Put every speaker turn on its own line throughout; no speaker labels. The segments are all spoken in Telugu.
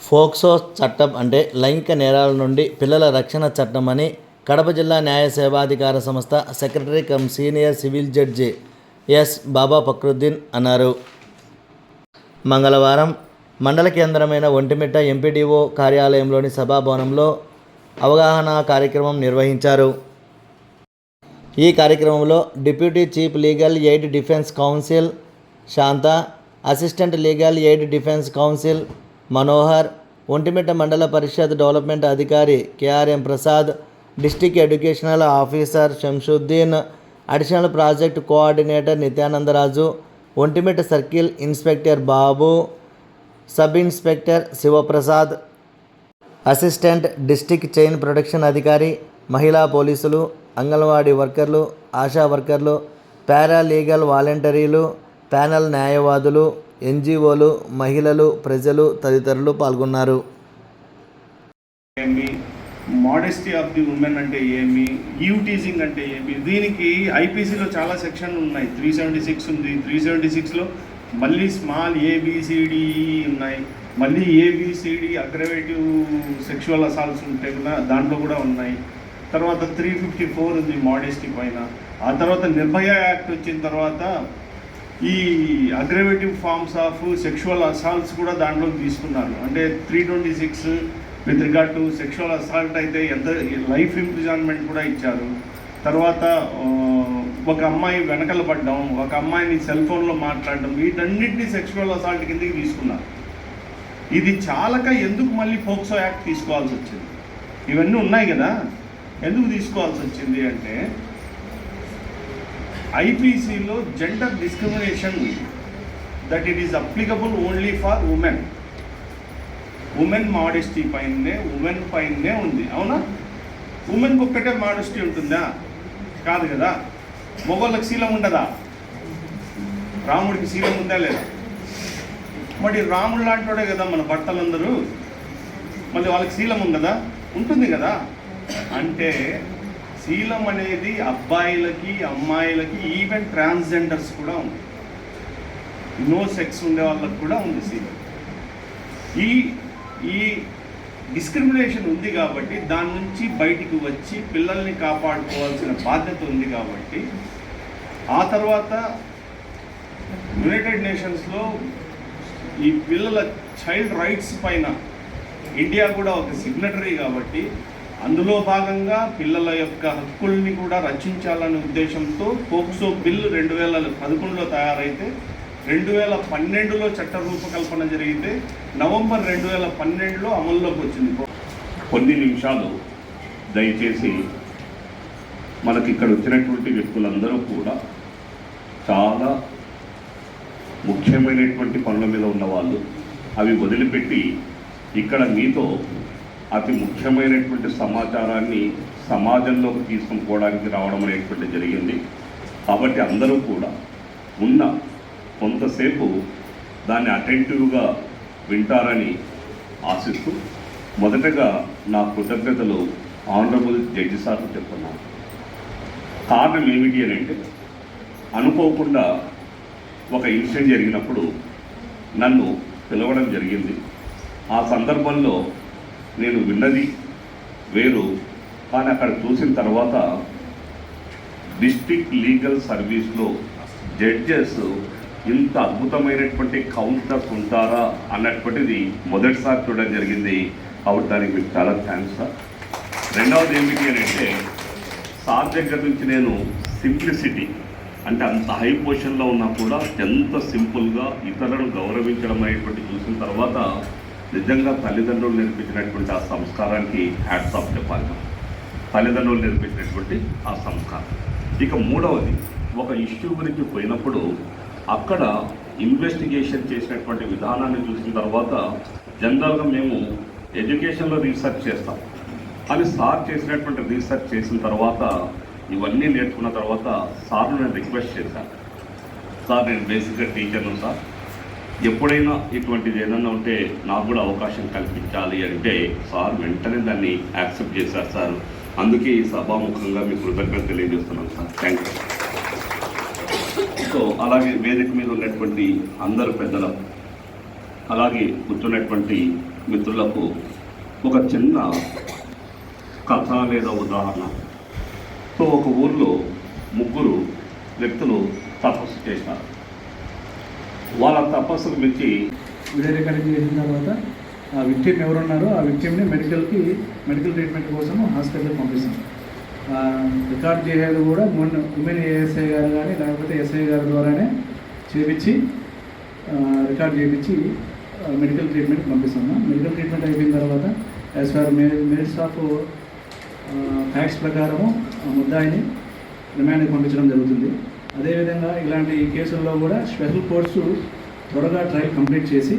ఫోక్సో చట్టం అంటే లైంగిక నేరాల నుండి పిల్లల రక్షణ చట్టం అని కడప జిల్లా న్యాయ సేవాధికార సంస్థ secretary cum senior civil judge S Baba Fakruddin అన్నారు. మంగళవారం మండల కేంద్రమైన ఒంటిమిట్ట ఎంపీడీఓ కార్యాలయంలోని సభాభవనంలో అవగాహన కార్యక్రమం నిర్వహించారు. ఈ కార్యక్రమంలో deputy chief legal aid defence counsel Shanta, assistant legal aid defence counsel Manohar, Vontimitta మండల పరిషత్ డెవలప్మెంట్ అధికారి KRM Prasad, district educational officer Shamshuddin, additional project coordinator Nityanandaraju, Vontimitta circle inspector Babu, sub inspector Sivaprasad, assistant district చైన్ ప్రొటెక్షన్ అధికారి, మహిళా పోలీసులు, అంగన్వాడీ వర్కర్లు, ఆశా వర్కర్లు, పారాలీగల్ వాలంటీర్లు, ప్యానెల్ న్యాయవాదులు, ఎన్జిఓలు, మహిళలు, ప్రజలు తదితరులు పాల్గొన్నారు.
మోడెస్టీ ఆఫ్ ది ఉమెన్ అంటే ఏమి, ఈవ్ టీజింగ్ అంటే ఏమి, దీనికి ఐపీసీలో చాలా సెక్షన్లు ఉన్నాయి. 376 ఉంది. 376లో మళ్ళీ స్మాల్ ఏబిసిడి ఉన్నాయి, మళ్ళీ ఏబిసిడి అగ్రవేటివ్ సెక్షువల్ అసాల్ట్స్ ఉంటాయి కదా, దాంట్లో కూడా ఉన్నాయి. తర్వాత 354 ఉంది మోడెస్టీ పైన. ఆ తర్వాత నిర్భయ యాక్ట్ వచ్చిన తర్వాత ఈ అగ్రవేటివ్ ఫార్మ్స్ ఆఫ్ సెక్షువల్ అసాల్ట్స్ కూడా దాంట్లోకి తీసుకున్నారు. అంటే 326 with regard to sexual assault అయితే ఎంత లైఫ్ ఇంప్రిజన్మెంట్ కూడా ఇచ్చారు. తర్వాత ఒక అమ్మాయి వెనకల పడ్డం, ఒక అమ్మాయిని సెల్ ఫోన్లో మాట్లాడడం, వీటన్నిటిని సెక్షువల్ అసాల్ట్ కిందకి తీసుకున్నారు. ఇది చాలక ఎందుకు మళ్ళీ పోక్సో యాక్ట్ తీసుకోవాల్సి వచ్చింది? ఇవన్నీ ఉన్నాయి కదా, ఎందుకు తీసుకోవాల్సి వచ్చింది అంటే ఐపీసీలో gender discrimination that it is applicable only for women. Women modesty పైనే, ఉమెన్ పైనే ఉంది. అవునా? ఉమెన్కి ఒక్కటే మోడెస్టీ ఉంటుందా? కాదు కదా. మొగోళ్ళకి శీలం ఉండదా? రాముడికి శీలం ఉందా లేదా? మరి రాముడు లాంటి కదా మన భర్తలందరూ, మళ్ళీ వాళ్ళకి శీలం ఉండదా? ఉంటుంది కదా. అంటే శీలం అనేది అబ్బాయిలకి, అమ్మాయిలకి, ఈవెన్ ట్రాన్స్జెండర్స్ కూడా ఉంది. నో సెక్స్ ఉండే వాళ్ళకి కూడా ఉంది శీలం. ఈ డిస్క్రిమినేషన్ ఉంది కాబట్టి దాని నుంచి బయటికి వచ్చి పిల్లల్ని కాపాడుకోవాల్సిన బాధ్యత ఉంది కాబట్టి ఆ తర్వాత యునైటెడ్ నేషన్స్లో ఈ పిల్లల చైల్డ్ రైట్స్ పైన ఇండియా కూడా ఒక సిగ్నటరీ కాబట్టి అందులో భాగంగా పిల్లల యొక్క హక్కుల్ని కూడా రక్షించాలనే ఉద్దేశంతో పోక్సో బిల్లు 2011లో తయారైతే 2012లో చట్ట రూపకల్పన జరిగితే నవంబర్ 2012లో అమల్లోకి వచ్చింది.
కొన్ని నిమిషాలు దయచేసి మనకి ఇక్కడ వచ్చినటువంటి వ్యక్తులందరూ కూడా చాలా ముఖ్యమైనటువంటి పనుల మీద ఉన్నవాళ్ళు. అవి వదిలిపెట్టి ఇక్కడ మీతో అతి ముఖ్యమైనటువంటి సమాచారాన్ని సమాజంలోకి తీసుకుని పోవడానికి రావడం అనేటువంటి జరిగింది. కాబట్టి అందరూ కూడా ఉన్న కొంతసేపు దాన్ని అటెంటివ్గా వింటారని ఆశిస్తూ మొదటగా నా కృతజ్ఞతలు ఆనరబుల్ జడ్జి సార్కు చెప్తున్నాను. కారణం ఏమిటి అని అంటే, అనుకోకుండా ఒక ఇన్సిడెంట్ జరిగినప్పుడు నన్ను పిలవడం జరిగింది. ఆ సందర్భంలో నేను విన్నది వేరు, కానీ అక్కడ చూసిన తర్వాత డిస్ట్రిక్ట్ లీగల్ సర్వీస్లో జడ్జెస్ ఇంత అద్భుతమైనటువంటి కౌన్సిలర్స్ ఉంటారా అన్నటువంటిది మొదటిసారి చూడడం జరిగింది. కాబట్టి దానికి మీకు చాలా థ్యాంక్స్ సార్. రెండవది ఏమిటి అని అంటే, సార్ దగ్గర నుంచి నేను సింప్లిసిటీ అంటే అంత హై పొజిషన్లో ఉన్నా కూడా ఎంత సింపుల్గా ఇతరులను గౌరవించడం అనేటువంటి చూసిన తర్వాత నిజంగా తల్లిదండ్రులు నేర్పించినటువంటి ఆ సంస్కారానికి హ్యాట్స్ ఆఫ్ చెప్పాలి. తల్లిదండ్రులు నేర్పించినటువంటి ఆ సంస్కారం. ఇక మూడవది, ఒక ఇష్యూ గురించి పోయినప్పుడు అక్కడ ఇన్వెస్టిగేషన్ చేసినటువంటి విధానాన్ని చూసిన తర్వాత జనరల్గా మేము ఎడ్యుకేషన్లో రీసెర్చ్ చేస్తాం, అని సార్ చేసినటువంటి రీసెర్చ్ చేసిన తర్వాత ఇవన్నీ నేర్చుకున్న తర్వాత సార్ను నేను రిక్వెస్ట్ చేశాను. సార్, నేను బేసిక్గా టీచర్ను సార్, ఎప్పుడైనా ఇటువంటిది ఏదన్నా ఉంటే నాకు కూడా అవకాశం కల్పించాలి అంటే సార్ వెంటనే దాన్ని యాక్సెప్ట్ చేశారు సార్. అందుకే ఈ సభాముఖంగా మీ కృతజ్ఞత తెలియజేస్తున్నాను సార్. Thank you. సో అలాగే వేదిక మీద ఉన్నటువంటి అందరు పెద్దల, అలాగే కూర్చున్నటువంటి మిత్రులకు ఒక చిన్న కథ లేదా ఉదాహరణ. సో ఒక ఊర్లో ముగ్గురు వ్యక్తులు తపస్సు చేశారు. వాళ్ళ తపస్సుకు మించి
వీడియో రికార్డింగ్ చేసిన తర్వాత ఆ విక్టిమ్ ఎవరున్నారో ఆ విక్టిమ్ని మెడికల్ ట్రీట్మెంట్ కోసం హాస్పిటల్కి పంపిస్తాం. రికార్డ్ చేసేది కూడా ఉమెన్ ఏఎస్ఐ గారు కానీ లేకపోతే ఎస్ఐ గారి ద్వారానే చేపించి రికార్డ్ చేయించి మెడికల్ ట్రీట్మెంట్కి పంపిస్తాము. మెడికల్ ట్రీట్మెంట్ అయిపోయిన తర్వాత as per merits of facts ప్రకారము ముద్దాయిని రిమాండ్కి పంపించడం జరుగుతుంది. అదేవిధంగా ఇలాంటి కేసుల్లో కూడా స్పెషల్ కోర్ట్స్ త్వరగా ట్రయల్ కంప్లీట్ చేసి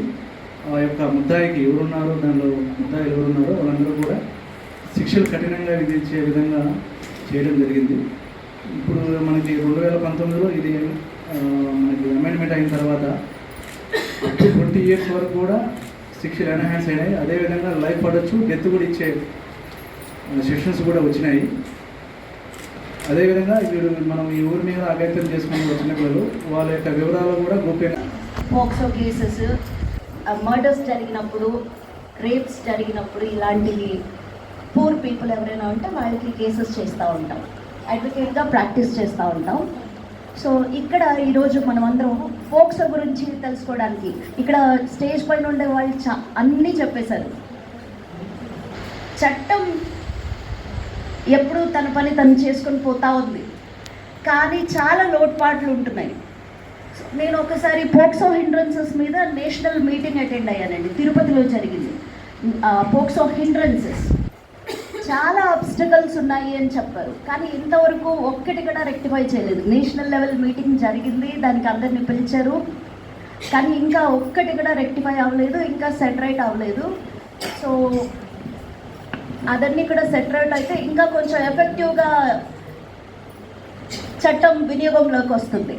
ఆ యొక్క ముద్దాయికి ఎవరున్నారో దానిలో ముద్దాయిలు ఎవరున్నారో వాళ్ళందరూ కూడా శిక్షలు కఠినంగా విధించే విధంగా చేయడం జరిగింది. ఇప్పుడు మనకి 2019లో ఇది మనకి అమెండ్మెంట్ అయిన తర్వాత 20 years వరకు కూడా శిక్షలు ఎన్హాన్స్ అయినాయి. అదేవిధంగా లైఫ్ పడవచ్చు, డెత్ కూడా ఇచ్చే సెక్షన్స్ కూడా వచ్చినాయి. అదేవిధంగా వీడు మనం ఈ ఊరి మీద అఘాయిత్యం చేసుకుని వచ్చిన పిల్లలు వాళ్ళ యొక్క వివరాలు కూడా గోప్యంగా
పోక్సో కేసెస్, మర్డర్స్ జరిగినప్పుడు, రేప్స్ జరిగినప్పుడు ఇలాంటివి పూర్ పీపుల్ ఎవరైనా ఉంటే వాళ్ళకి కేసెస్ చేస్తూ ఉంటాం, అడ్వకేట్గా ప్రాక్టీస్ చేస్తూ ఉంటాం. సో ఇక్కడ ఈరోజు మనం అందరం పోక్సో గురించి తెలుసుకోవడానికి ఇక్కడ స్టేజ్ పైన ఉండే వాళ్ళు అన్నీ చెప్పేశారు. చట్టం ఎప్పుడు తన పని తను చేసుకొని పోతూ ఉంది, కానీ చాలా లోటుపాట్లు ఉంటున్నాయి. నేను ఒకసారి పోక్సో హిండ్రన్సెస్ మీద నేషనల్ మీటింగ్ అటెండ్ అయ్యానండి, తిరుపతిలో జరిగింది. పోక్సో హిండ్రన్సెస్ చాలా అబ్స్టకల్స్ ఉన్నాయి అని చెప్పారు, కానీ ఇంతవరకు ఒక్కటి కూడా రెక్టిఫై చేయలేదు. నేషనల్ లెవెల్ మీటింగ్ జరిగింది, దానికి అందరిని పిలిచారు, కానీ ఇంకా ఒక్కటి కూడా రెక్టిఫై అవ్వలేదు, ఇంకా సెటరైట్ అవ్వలేదు. సో అదన్నీ కూడా సెటరైట్ అయితే ఇంకా కొంచెం ఎఫెక్టివ్గా చట్టం వినియోగంలోకి వస్తుంది.